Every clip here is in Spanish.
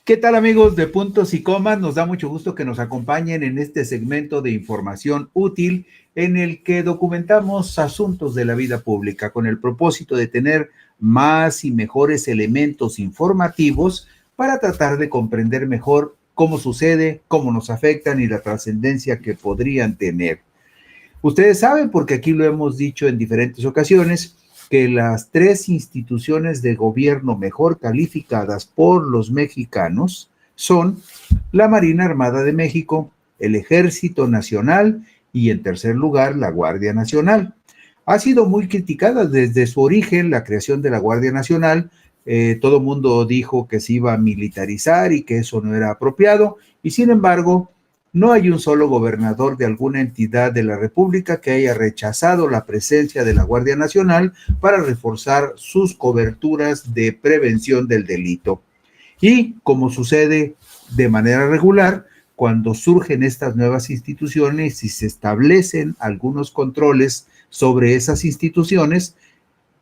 ¿Qué tal, amigos de Puntos y Comas? Nos da mucho gusto que nos acompañen en este segmento de información útil en el que documentamos asuntos de la vida pública con el propósito de tener más y mejores elementos informativos para tratar de comprender mejor cómo sucede, cómo nos afectan y la trascendencia que podrían tener. Ustedes saben, porque aquí lo hemos dicho en diferentes ocasiones, que las tres instituciones de gobierno mejor calificadas por los mexicanos son la Marina Armada de México, el Ejército Nacional y, en tercer lugar, la Guardia Nacional. Ha sido muy criticada desde su origen la creación de la Guardia Nacional. Todo el mundo dijo que se iba a militarizar y que eso no era apropiado, y sin embargo, no hay un solo gobernador de alguna entidad de la República que haya rechazado la presencia de la Guardia Nacional para reforzar sus coberturas de prevención del delito. Y como sucede de manera regular, cuando surgen estas nuevas instituciones y se establecen algunos controles sobre esas instituciones,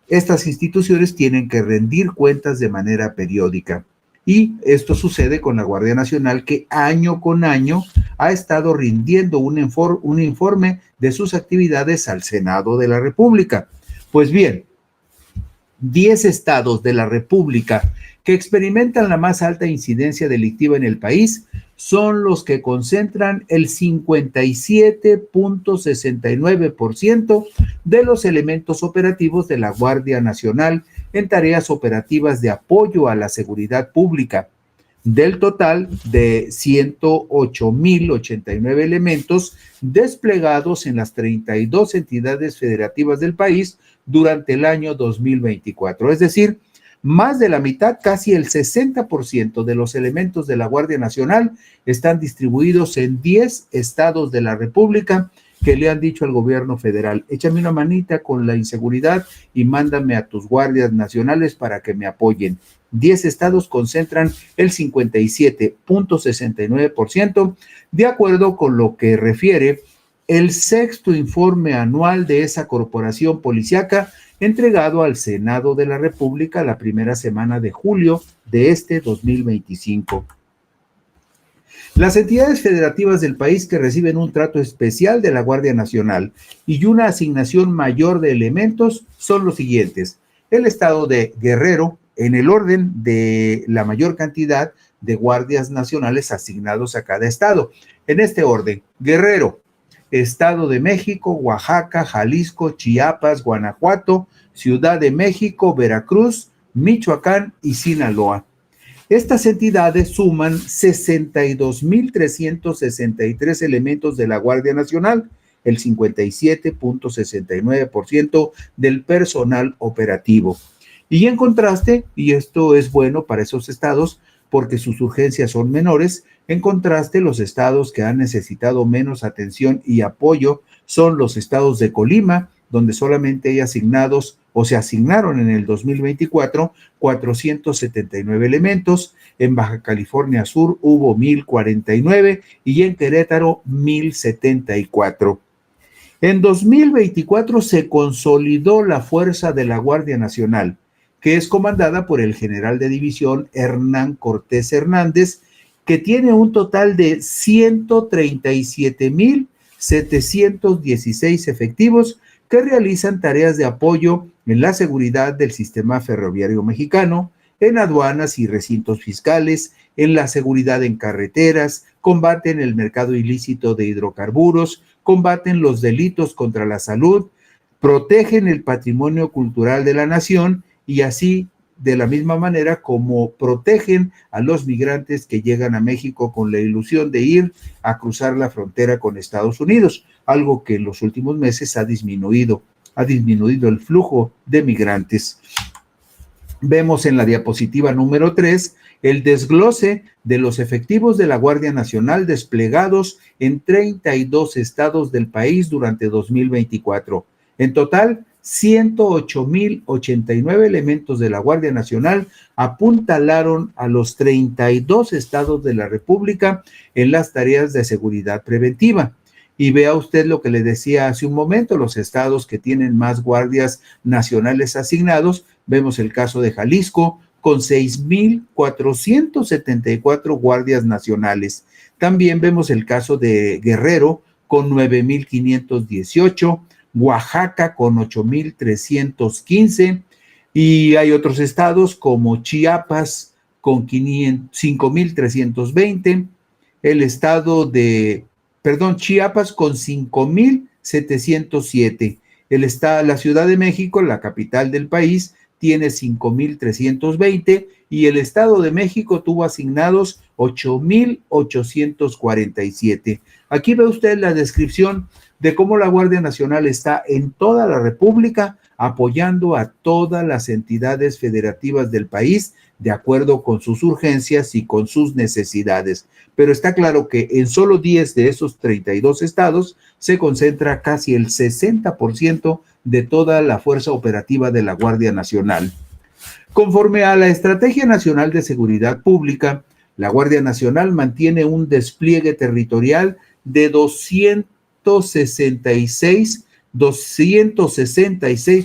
estas instituciones tienen que rendir cuentas de manera periódica. Y esto sucede con la Guardia Nacional, que año con año ha estado rindiendo un informe de sus actividades al Senado de la República. Pues bien, 10 estados de la República que experimentan la más alta incidencia delictiva en el país son los que concentran el 57.69% de los elementos operativos de la Guardia Nacional en tareas operativas de apoyo a la seguridad pública. Del total de 108,089 elementos desplegados en las 32 entidades federativas del país durante el año 2024. Es decir, más de la mitad, casi el 60% de los elementos de la Guardia Nacional están distribuidos en 10 estados de la República que le han dicho al gobierno federal: échame una manita con la inseguridad y mándame a tus guardias nacionales para que me apoyen. 10 estados concentran el 57.69%, de acuerdo con lo que refiere el sexto informe anual de esa corporación policíaca, entregado al Senado de la República la primera semana de julio de este 2025. Las entidades federativas del país que reciben un trato especial de la Guardia Nacional y una asignación mayor de elementos son los siguientes: el estado de Guerrero, en el orden de la mayor cantidad de guardias nacionales asignados a cada estado. En este orden: Guerrero, Estado de México, Oaxaca, Jalisco, Chiapas, Guanajuato, Ciudad de México, Veracruz, Michoacán y Sinaloa. Estas entidades suman 62,363 elementos de la Guardia Nacional, el 57.69% del personal operativo. Y en contraste, y esto es bueno para esos estados porque sus urgencias son menores, en contraste, los estados que han necesitado menos atención y apoyo son los estados de Colima, donde solamente hay asignados o se asignaron en el 2024 479 elementos, en Baja California Sur hubo 1,049 y en Querétaro 1,074. En 2024 se consolidó la fuerza de la Guardia Nacional, que es comandada por el general de división Hernán Cortés Hernández, que tiene un total de 137,716 efectivos que realizan tareas de apoyo en la seguridad del sistema ferroviario mexicano, en aduanas y recintos fiscales, en la seguridad en carreteras, combaten el mercado ilícito de hidrocarburos, combaten los delitos contra la salud, protegen el patrimonio cultural de la nación y así de la misma manera como protegen a los migrantes que llegan a México con la ilusión de ir a cruzar la frontera con Estados Unidos, algo que en los últimos meses ha disminuido el flujo de migrantes. Vemos en la diapositiva número 3 el desglose de los efectivos de la Guardia Nacional desplegados en 32 estados del país durante 2024. En total, 108,089 elementos de la Guardia Nacional apuntalaron a los 32 estados de la República en las tareas de seguridad preventiva. Y vea usted lo que le decía hace un momento, los estados que tienen más guardias nacionales asignados. Vemos el caso de Jalisco, con 6,474 guardias nacionales. También vemos el caso de Guerrero con 9,518, Oaxaca con 8,315, y hay otros estados como Chiapas con 5,320, Chiapas con 5,707. La Ciudad de México, la capital del país, tiene 5,320 y el Estado de México tuvo asignados 8,847. Aquí ve usted la descripción de cómo la Guardia Nacional está en toda la República apoyando a todas las entidades federativas del país de acuerdo con sus urgencias y con sus necesidades. Pero está claro que en solo 10 de esos 32 estados se concentra casi el 60% de toda la fuerza operativa de la Guardia Nacional. Conforme a la Estrategia Nacional de Seguridad Pública, la Guardia Nacional mantiene un despliegue territorial de 266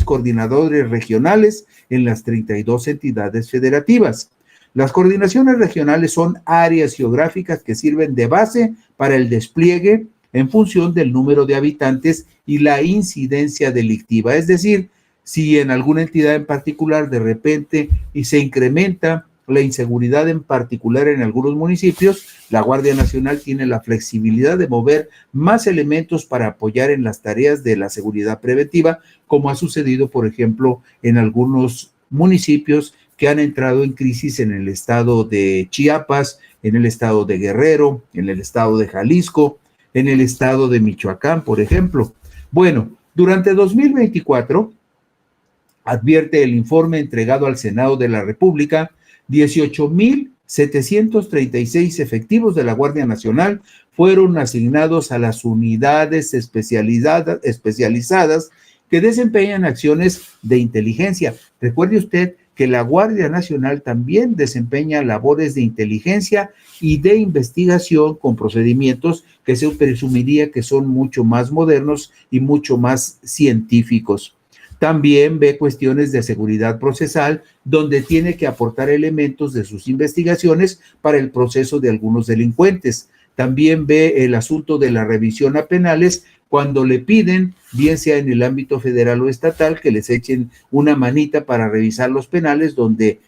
coordinadores regionales en las 32 entidades federativas. Las coordinaciones regionales son áreas geográficas que sirven de base para el despliegue en función del número de habitantes y la incidencia delictiva. Es decir, si en alguna entidad en particular de repente y se incrementa la inseguridad en particular en algunos municipios, la Guardia Nacional tiene la flexibilidad de mover más elementos para apoyar en las tareas de la seguridad preventiva, como ha sucedido, por ejemplo, en algunos municipios que han entrado en crisis en el estado de Chiapas, en el estado de Guerrero, en el estado de Jalisco, en el estado de Michoacán, por ejemplo. Bueno, durante 2024, advierte el informe entregado al Senado de la República, 18,736 efectivos de la Guardia Nacional fueron asignados a las unidades especializadas que desempeñan acciones de inteligencia. Recuerde usted que la Guardia Nacional también desempeña labores de inteligencia y de investigación con procedimientos que se presumiría que son mucho más modernos y mucho más científicos. También ve cuestiones de seguridad procesal, donde tiene que aportar elementos de sus investigaciones para el proceso de algunos delincuentes. También ve el asunto de la revisión a penales, cuando le piden, bien sea en el ámbito federal o estatal, que les echen una manita para revisar los penales, donde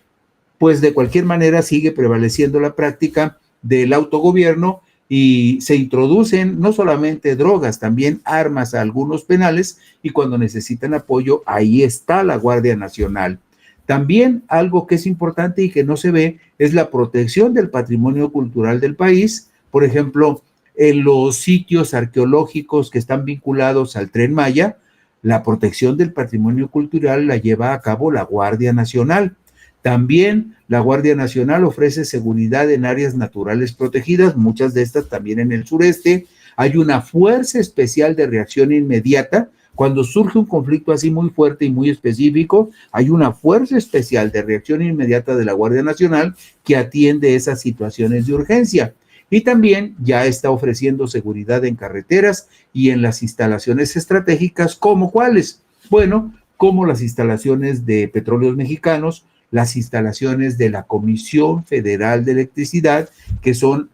pues de cualquier manera sigue prevaleciendo la práctica del autogobierno y se introducen no solamente drogas, también armas a algunos penales, y cuando necesitan apoyo, ahí está la Guardia Nacional. También algo que es importante y que no se ve es la protección del patrimonio cultural del país. Por ejemplo, en los sitios arqueológicos que están vinculados al Tren Maya, la protección del patrimonio cultural la lleva a cabo la Guardia Nacional. También la Guardia Nacional ofrece seguridad en áreas naturales protegidas, muchas de estas también en el sureste. Hay una fuerza especial de reacción inmediata. Cuando surge un conflicto así muy fuerte y muy específico, hay una fuerza especial de reacción inmediata de la Guardia Nacional que atiende esas situaciones de urgencia. Y también ya está ofreciendo seguridad en carreteras y en las instalaciones estratégicas, ¿como cuáles? Bueno, como las instalaciones de Petróleos Mexicanos, las instalaciones de la Comisión Federal de Electricidad, que son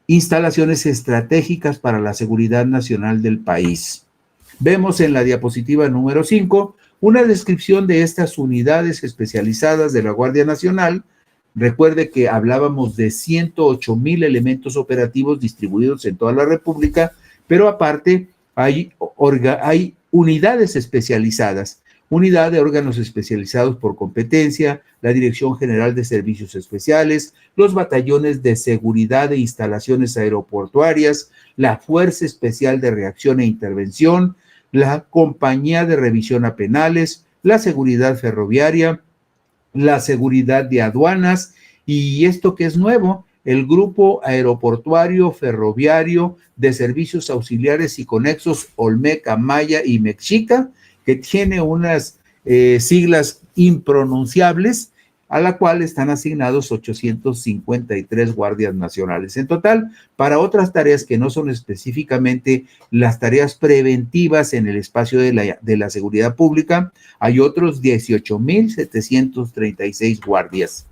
instalaciones estratégicas para la seguridad nacional del país. Vemos en la diapositiva número 5 una descripción de estas unidades especializadas de la Guardia Nacional. Recuerde que hablábamos de 108,000 elementos operativos distribuidos en toda la República, pero aparte hay unidades especializadas. Unidad de órganos especializados por competencia, la Dirección General de Servicios Especiales, los batallones de seguridad e instalaciones aeroportuarias, la Fuerza Especial de Reacción e Intervención, la Compañía de Revisión a Penales, la Seguridad Ferroviaria, la Seguridad de Aduanas, y esto que es nuevo, el Grupo Aeroportuario Ferroviario de Servicios Auxiliares y Conexos Olmeca, Maya y Mexica, que tiene unas siglas impronunciables. a la cual están asignados 853 guardias nacionales. En total, para otras tareas que no son específicamente las tareas preventivas en el espacio de la seguridad pública, hay otros 18,736 guardias.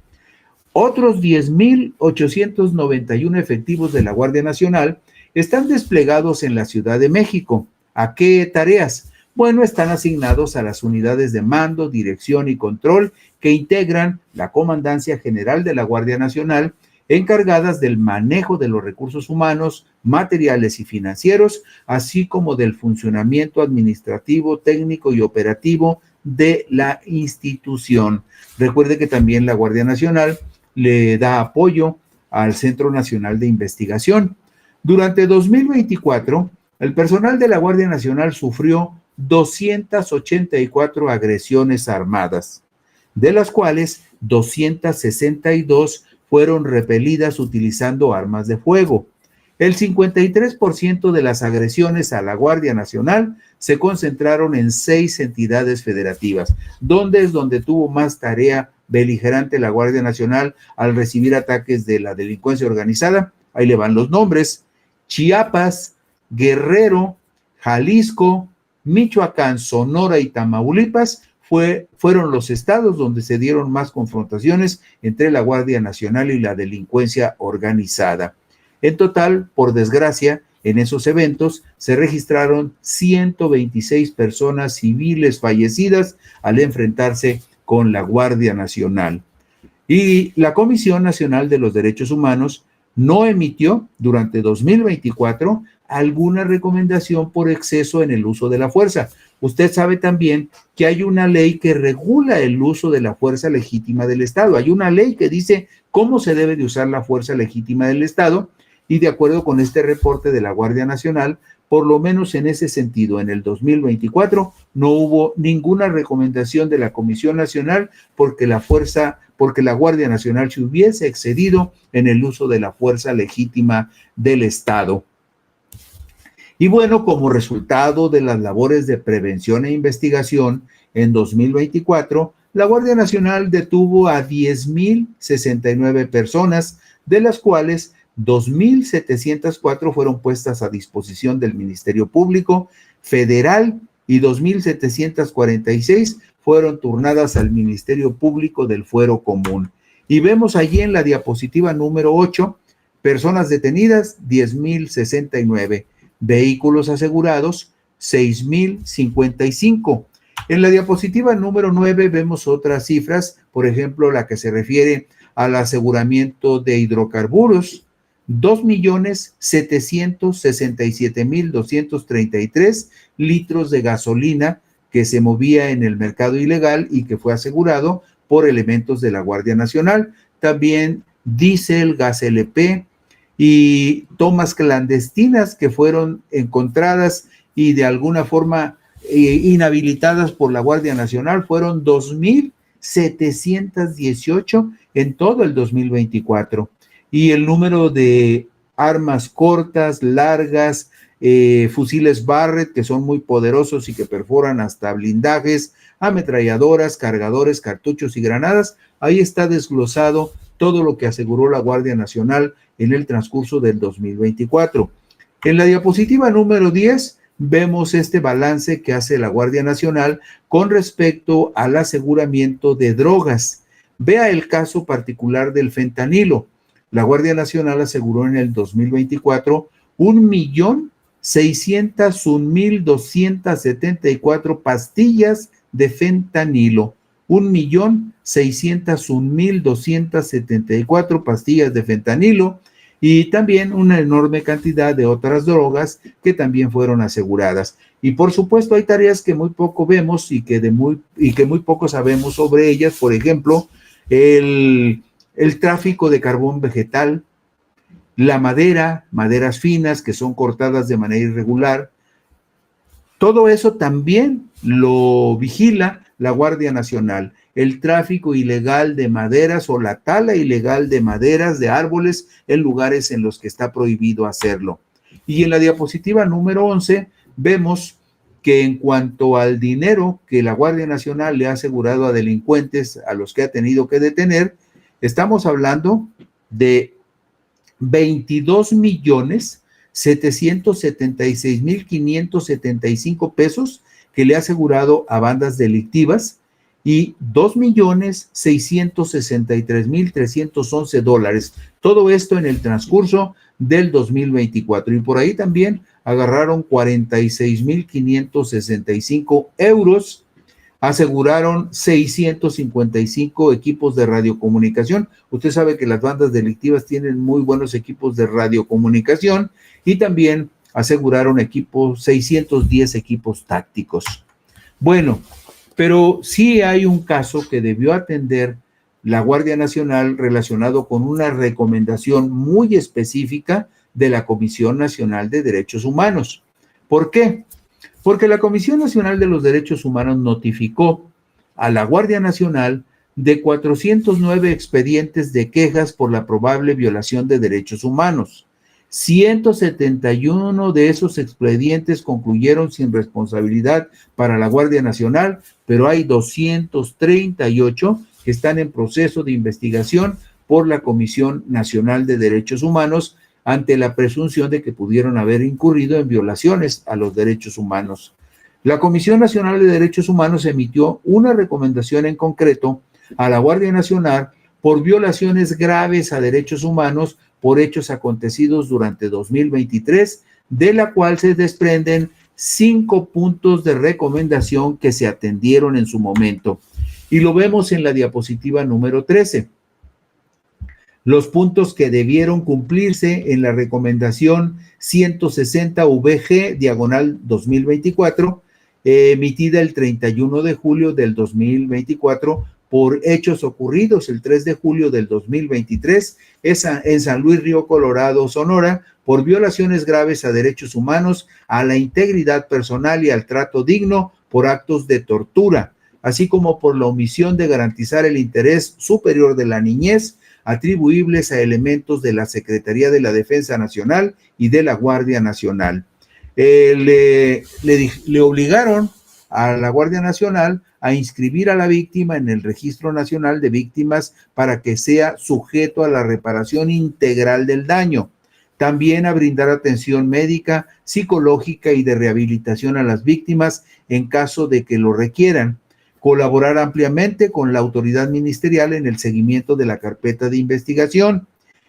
Otros 10,891 efectivos de la Guardia Nacional están desplegados en la Ciudad de México. ¿A qué tareas? Bueno, están asignados a las unidades de mando, dirección y control que integran la Comandancia General de la Guardia Nacional, encargadas del manejo de los recursos humanos, materiales y financieros, así como del funcionamiento administrativo, técnico y operativo de la institución. Recuerde que también la Guardia Nacional le da apoyo al Centro Nacional de Investigación. Durante 2024, el personal de la Guardia Nacional sufrió 284 agresiones armadas, de las cuales 262 fueron repelidas utilizando armas de fuego. El 53% de las agresiones a la Guardia Nacional se concentraron en 6 entidades federativas. ¿Dónde es donde tuvo más tarea beligerante la Guardia Nacional al recibir ataques de la delincuencia organizada? Ahí le van los nombres: Chiapas, Guerrero, Jalisco, Michoacán, Sonora y Tamaulipas fueron los estados donde se dieron más confrontaciones entre la Guardia Nacional y la delincuencia organizada. En total, por desgracia, en esos eventos se registraron 126 personas civiles fallecidas al enfrentarse con la Guardia Nacional. Y la Comisión Nacional de los Derechos Humanos no emitió durante 2024 alguna recomendación por exceso en el uso de la fuerza. Usted sabe también que hay una ley que regula el uso de la fuerza legítima del Estado. Hay una ley que dice cómo se debe de usar la fuerza legítima del Estado, y de acuerdo con este reporte de la Guardia Nacional, por lo menos en ese sentido, en el 2024 no hubo ninguna recomendación de la Comisión Nacional porque la Guardia Nacional se hubiese excedido en el uso de la fuerza legítima del Estado. Y bueno, como resultado de las labores de prevención e investigación, en 2024, la Guardia Nacional detuvo a 10,069 personas, de las cuales 2,704 fueron puestas a disposición del Ministerio Público Federal y 2,746 fueron turnadas al Ministerio Público del Fuero Común. Y vemos allí en la diapositiva número 8, personas detenidas, 10,069, vehículos asegurados, 6,055. En la diapositiva número 9 vemos otras cifras, por ejemplo, la que se refiere al aseguramiento de hidrocarburos, 2,767,233 litros de gasolina que se movía en el mercado ilegal y que fue asegurado por elementos de la Guardia Nacional. También diésel, gas LP y tomas clandestinas que fueron encontradas y de alguna forma inhabilitadas por la Guardia Nacional, fueron 2,718 en todo el 2024. Y el número de armas cortas, largas, fusiles Barrett, que son muy poderosos y que perforan hasta blindajes, ametralladoras, cargadores, cartuchos y granadas, ahí está desglosado todo lo que aseguró la Guardia Nacional en el transcurso del 2024. En la diapositiva número 10 vemos este balance que hace la Guardia Nacional con respecto al aseguramiento de drogas. Vea el caso particular del fentanilo. La Guardia Nacional aseguró en el 2024 1,601,274 pastillas de fentanilo. 1,601,274 pastillas de fentanilo y también una enorme cantidad de otras drogas que también fueron aseguradas. Y por supuesto hay tareas que muy poco vemos y que muy poco sabemos sobre ellas. Por ejemplo, el tráfico de carbón vegetal, la madera, maderas finas que son cortadas de manera irregular. Todo eso también lo vigila la Guardia Nacional. El tráfico ilegal de maderas o la tala ilegal de maderas, de árboles, en lugares en los que está prohibido hacerlo. Y en la diapositiva número 11 vemos que en cuanto al dinero que la Guardia Nacional le ha asegurado a delincuentes a los que ha tenido que detener, estamos hablando de 22,776,575 pesos que le ha asegurado a bandas delictivas y 2,663,311 dólares. Todo esto en el transcurso del 2024. Y por ahí también agarraron 46,565 euros, aseguraron 655 equipos de radiocomunicación. Usted sabe que las bandas delictivas tienen muy buenos equipos de radiocomunicación y también aseguraron 610 equipos tácticos. Bueno, pero sí hay un caso que debió atender la Guardia Nacional relacionado con una recomendación muy específica de la Comisión Nacional de Derechos Humanos. ¿Por qué? Porque la Comisión Nacional de los Derechos Humanos notificó a la Guardia Nacional de 409 expedientes de quejas por la probable violación de derechos humanos. 171 de esos expedientes concluyeron sin responsabilidad para la Guardia Nacional, pero hay 238 que están en proceso de investigación por la Comisión Nacional de Derechos Humanos ante la presunción de que pudieron haber incurrido en violaciones a los derechos humanos. La Comisión Nacional de Derechos Humanos emitió una recomendación en concreto a la Guardia Nacional por violaciones graves a derechos humanos por hechos acontecidos durante 2023, de la cual se desprenden 5 puntos de recomendación que se atendieron en su momento. Y lo vemos en la diapositiva número 13. Los puntos que debieron cumplirse en la recomendación 160 VG/2024, emitida el 31 de julio del 2024, por hechos ocurridos el 3 de julio del 2023 en San Luis Río Colorado, Sonora, por violaciones graves a derechos humanos, a la integridad personal y al trato digno por actos de tortura, así como por la omisión de garantizar el interés superior de la niñez, atribuibles a elementos de la Secretaría de la Defensa Nacional y de la Guardia Nacional. Le obligaron a la Guardia Nacional a inscribir a la víctima en el Registro Nacional de Víctimas para que sea sujeto a la reparación integral del daño. También a brindar atención médica, psicológica y de rehabilitación a las víctimas en caso de que lo requieran. Colaborar ampliamente con la autoridad ministerial en el seguimiento de la carpeta de investigación.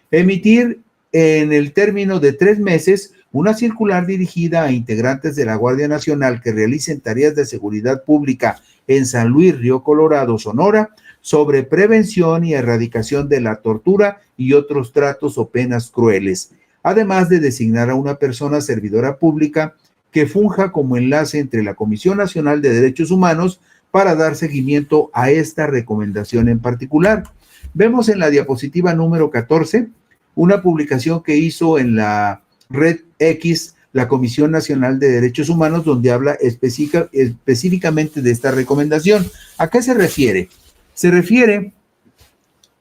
Emitir en el término de 3 meses una circular dirigida a integrantes de la Guardia Nacional que realicen tareas de seguridad pública en San Luis Río Colorado, Sonora, sobre prevención y erradicación de la tortura y otros tratos o penas crueles, además de designar a una persona servidora pública que funja como enlace entre la Comisión Nacional de Derechos Humanos para dar seguimiento a esta recomendación en particular. Vemos en la diapositiva número 14 una publicación que hizo en la red X la Comisión Nacional de Derechos Humanos, donde habla específicamente de esta recomendación. ¿A qué se refiere? Se refiere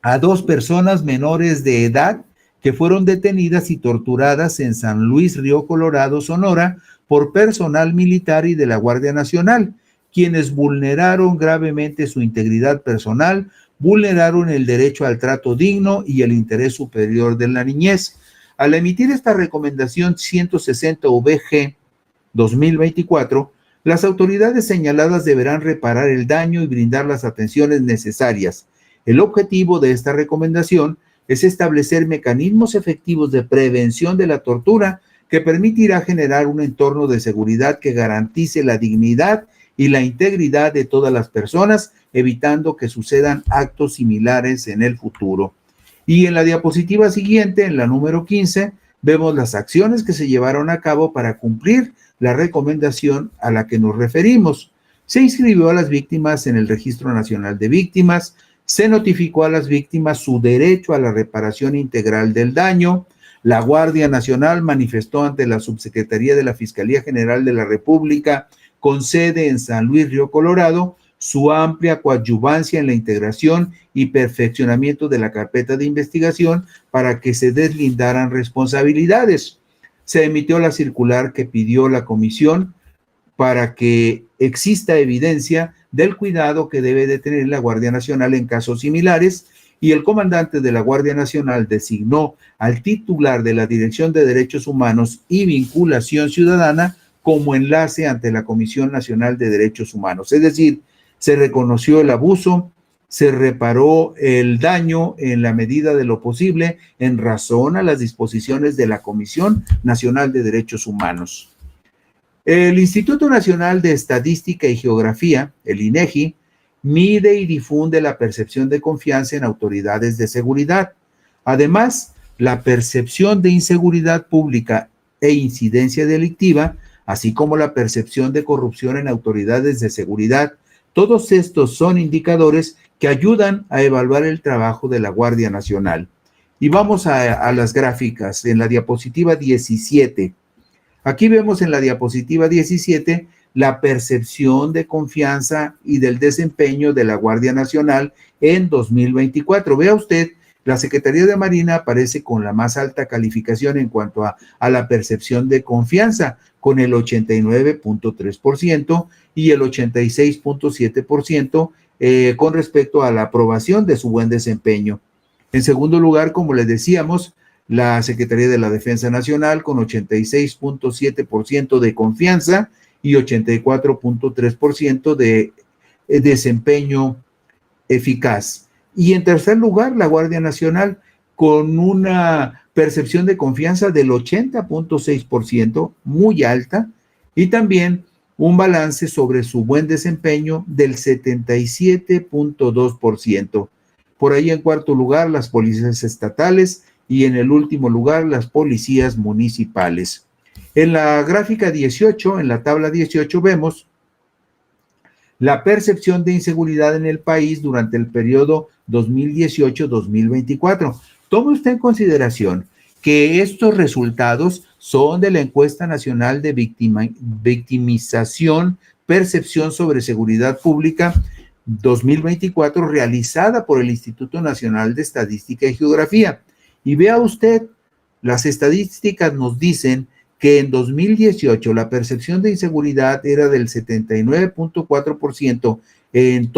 a 2 personas menores de edad que fueron detenidas y torturadas en San Luis Río Colorado, Sonora, por personal militar y de la Guardia Nacional, quienes vulneraron gravemente su integridad personal, vulneraron el derecho al trato digno y el interés superior de la niñez. Al emitir esta recomendación 160 VG/2024, las autoridades señaladas deberán reparar el daño y brindar las atenciones necesarias. El objetivo de esta recomendación es establecer mecanismos efectivos de prevención de la tortura que permitirá generar un entorno de seguridad que garantice la dignidad y la integridad de todas las personas, evitando que sucedan actos similares en el futuro. Y en la diapositiva siguiente, en la número 15, vemos las acciones que se llevaron a cabo para cumplir la recomendación a la que nos referimos. Se inscribió a las víctimas en el Registro Nacional de Víctimas, se notificó a las víctimas su derecho a la reparación integral del daño. La Guardia Nacional manifestó ante la Subsecretaría de la Fiscalía General de la República, con sede en San Luis Río Colorado, su amplia coadyuvancia en la integración y perfeccionamiento de la carpeta de investigación para que se deslindaran responsabilidades. Se emitió la circular que pidió la comisión para que exista evidencia del cuidado que debe de tener la Guardia Nacional en casos similares, y el comandante de la Guardia Nacional designó al titular de la Dirección de Derechos Humanos y Vinculación Ciudadana como enlace ante la Comisión Nacional de Derechos Humanos. Es decir, se reconoció el abuso, se reparó el daño en la medida de lo posible en razón a las disposiciones de la Comisión Nacional de Derechos Humanos. El Instituto Nacional de Estadística y Geografía, el INEGI, mide y difunde la percepción de confianza en autoridades de seguridad. Además, la percepción de inseguridad pública e incidencia delictiva, así como la percepción de corrupción en autoridades de seguridad, todos estos son indicadores que ayudan a evaluar el trabajo de la Guardia Nacional. Y vamos a las gráficas en la diapositiva 17. Aquí vemos en la diapositiva 17 la percepción de confianza y del desempeño de la Guardia Nacional en 2024. Vea usted, la Secretaría de Marina aparece con la más alta calificación en cuanto a la percepción de confianza, con el 89.3% y el 86.7% con respecto a la aprobación de su buen desempeño. En segundo lugar, como les decíamos, la Secretaría de la Defensa Nacional con 86.7% de confianza y 84.3% de desempeño eficaz. Y en tercer lugar, la Guardia Nacional con una percepción de confianza del 80.6%, muy alta, y también un balance sobre su buen desempeño del 77.2%. Por ahí en cuarto lugar, las policías estatales y en el último lugar, las policías municipales. En la gráfica 18, en la tabla 18, vemos la percepción de inseguridad en el país durante el periodo 2018-2024. Tome usted en consideración que estos resultados son de la encuesta nacional de victimización, percepción sobre seguridad pública 2024, realizada por el Instituto Nacional de Estadística y Geografía. Y vea usted, las estadísticas nos dicen que en 2018 la percepción de inseguridad era del 79.4% en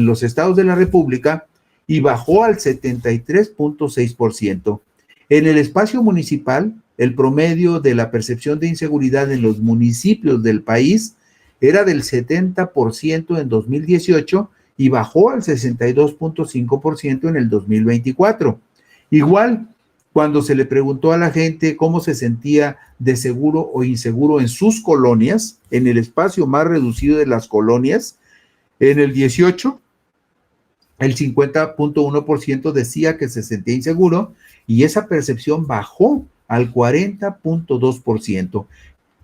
los estados de la República y bajó al 73.6%. En el espacio municipal, el promedio de la percepción de inseguridad en los municipios del país era del 70% en 2018 y bajó al 62.5% en el 2024. Igual, cuando se le preguntó a la gente cómo se sentía de seguro o inseguro en sus colonias, en el espacio más reducido de las colonias, en el 18, el 50.1% decía que se sentía inseguro y esa percepción bajó al 40.2%.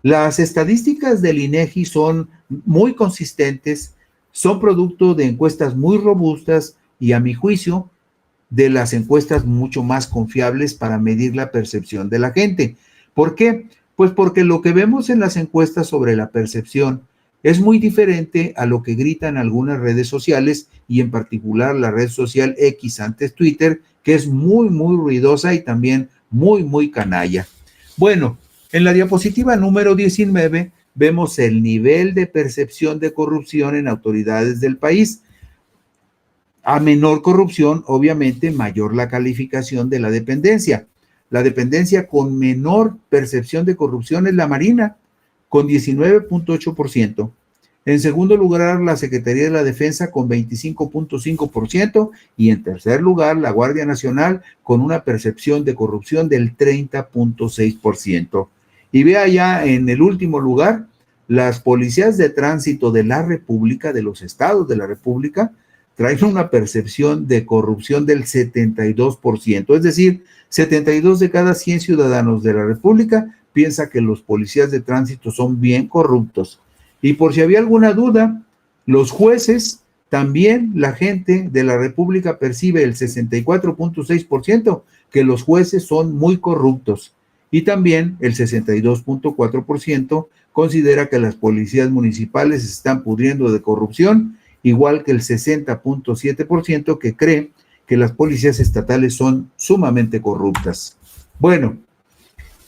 Las estadísticas del INEGI son muy consistentes, son producto de encuestas muy robustas y, a mi juicio, de las encuestas mucho más confiables para medir la percepción de la gente. ¿Por qué? Pues porque lo que vemos en las encuestas sobre la percepción es muy diferente a lo que gritan algunas redes sociales y en particular la red social X, antes Twitter, que es muy, muy ruidosa y también muy, muy canalla. Bueno, en la diapositiva número 19 vemos el nivel de percepción de corrupción en autoridades del país. A menor corrupción, obviamente, mayor la calificación de la dependencia. La dependencia con menor percepción de corrupción es la Marina, con 19.8%. En segundo lugar, la Secretaría de la Defensa con 25.5% y en tercer lugar, la Guardia Nacional con una percepción de corrupción del 30.6%. Y vea ya en el último lugar, las policías de tránsito de la República, de los estados de la República, traen una percepción de corrupción del 72%, es decir, 72 de cada 100 ciudadanos de la República piensa que los policías de tránsito son bien corruptos. Y por si había alguna duda, los jueces, también la gente de la República percibe el 64.6% que los jueces son muy corruptos. Y también el 62.4% considera que las policías municipales se están pudriendo de corrupción, igual que el 60.7% que cree que las policías estatales son sumamente corruptas. Bueno,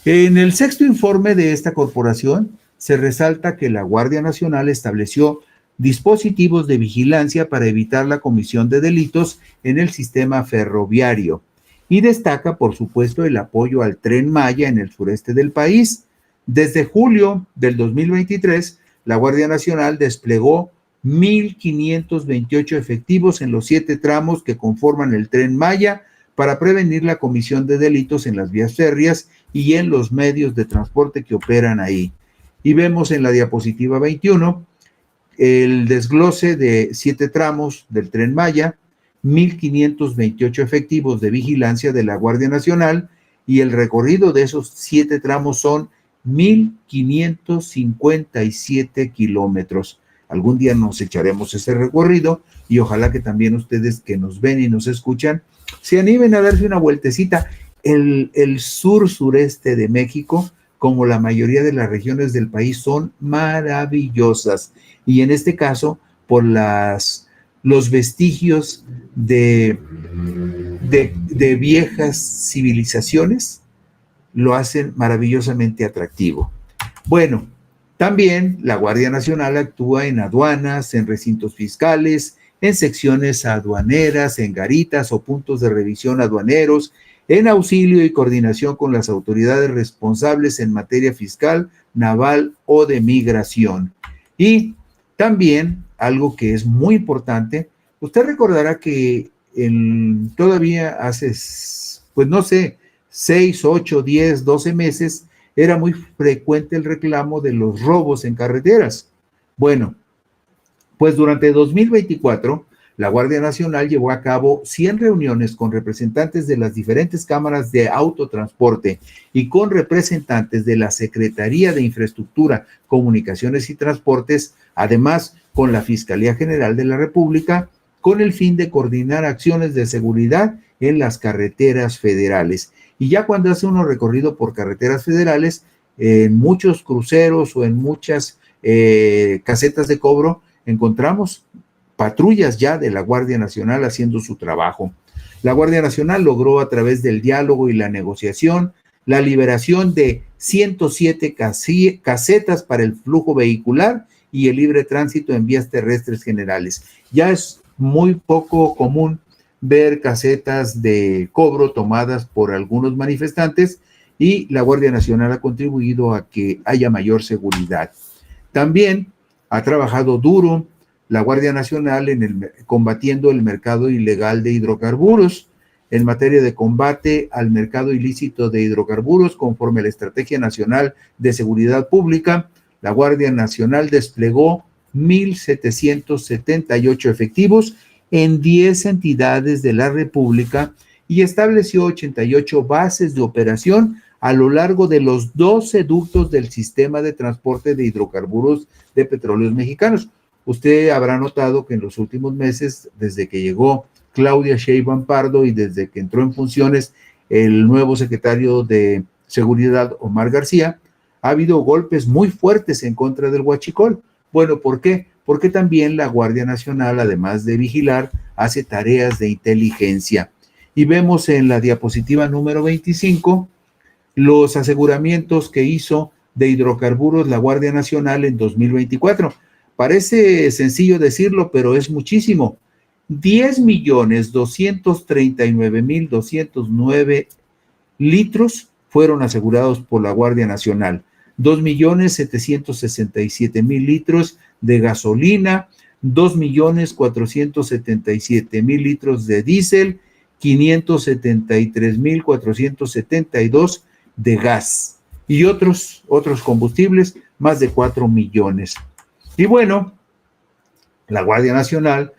en el sexto informe de esta corporación se resalta que la Guardia Nacional estableció dispositivos de vigilancia para evitar la comisión de delitos en el sistema ferroviario y destaca, por supuesto, el apoyo al Tren Maya en el sureste del país. Desde julio del 2023, la Guardia Nacional desplegó 1,528 efectivos en los 7 tramos que conforman el Tren Maya para prevenir la comisión de delitos en las vías férreas y en los medios de transporte que operan ahí. Y vemos en la diapositiva 21 el desglose de 7 tramos del Tren Maya, 1,528 efectivos de vigilancia de la Guardia Nacional y el recorrido de esos 7 tramos son 1,557 kilómetros. Algún día nos echaremos ese recorrido y ojalá que también ustedes que nos ven y nos escuchan se animen a darse una vueltecita. El sur-sureste de México, como la mayoría de las regiones del país, son maravillosas. Y en este caso, por los vestigios de viejas civilizaciones, lo hacen maravillosamente atractivo. Bueno, también la Guardia Nacional actúa en aduanas, en recintos fiscales, en secciones aduaneras, en garitas o puntos de revisión aduaneros, en auxilio y coordinación con las autoridades responsables en materia fiscal, naval o de migración. Y también, algo que es muy importante, usted recordará que todavía hace, pues no sé, 6, 8, 10, 12 meses, era muy frecuente el reclamo de los robos en carreteras. Bueno, pues durante 2024, la Guardia Nacional llevó a cabo 100 reuniones con representantes de las diferentes cámaras de autotransporte y con representantes de la Secretaría de Infraestructura, Comunicaciones y Transportes, además con la Fiscalía General de la República, con el fin de coordinar acciones de seguridad en las carreteras federales. Y ya cuando hace uno recorrido por carreteras federales, en muchos cruceros o en muchas casetas de cobro, encontramos patrullas ya de la Guardia Nacional haciendo su trabajo. La Guardia Nacional logró a través del diálogo y la negociación la liberación de 107 casetas para el flujo vehicular y el libre tránsito en vías terrestres generales. Ya es muy poco común ver casetas de cobro tomadas por algunos manifestantes y la Guardia Nacional ha contribuido a que haya mayor seguridad. También ha trabajado duro la Guardia Nacional combatiendo el mercado ilegal de hidrocarburos en materia de combate al mercado ilícito de hidrocarburos conforme a la Estrategia Nacional de Seguridad Pública. La Guardia Nacional desplegó 1,778 efectivos en 10 entidades de la República y estableció 88 bases de operación a lo largo de los 12 ductos del sistema de transporte de hidrocarburos de Petróleos Mexicanos. Usted habrá notado que en los últimos meses, desde que llegó Claudia Sheinbaum Pardo y desde que entró en funciones el nuevo secretario de Seguridad, Omar García, ha habido golpes muy fuertes en contra del huachicol. Bueno, ¿por qué? Porque también la Guardia Nacional, además de vigilar, hace tareas de inteligencia. Y vemos en la diapositiva número 25 los aseguramientos que hizo de hidrocarburos la Guardia Nacional en 2024. Parece sencillo decirlo, pero es muchísimo. 10,239,209 litros fueron asegurados por la Guardia Nacional. 2,767,000 litros de gasolina, 2,477,000 litros de diésel, 573,472 de gas y otros combustibles, más de 4 millones. Y bueno, la Guardia Nacional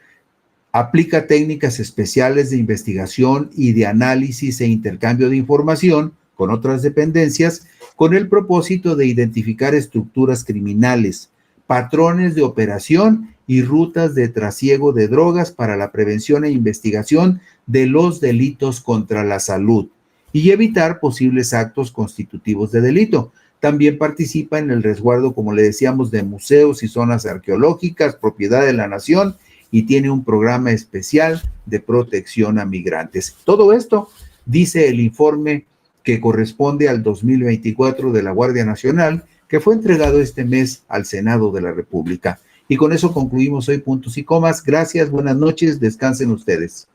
aplica técnicas especiales de investigación y de análisis e intercambio de información con otras dependencias con el propósito de identificar estructuras criminales, patrones de operación y rutas de trasiego de drogas para la prevención e investigación de los delitos contra la salud y evitar posibles actos constitutivos de delito. También participa en el resguardo, como le decíamos, de museos y zonas arqueológicas, propiedad de la nación, y tiene un programa especial de protección a migrantes. Todo esto dice el informe que corresponde al 2024 de la Guardia Nacional, que fue entregado este mes al Senado de la República. Y con eso concluimos hoy Puntos y Comas. Gracias, buenas noches, descansen ustedes.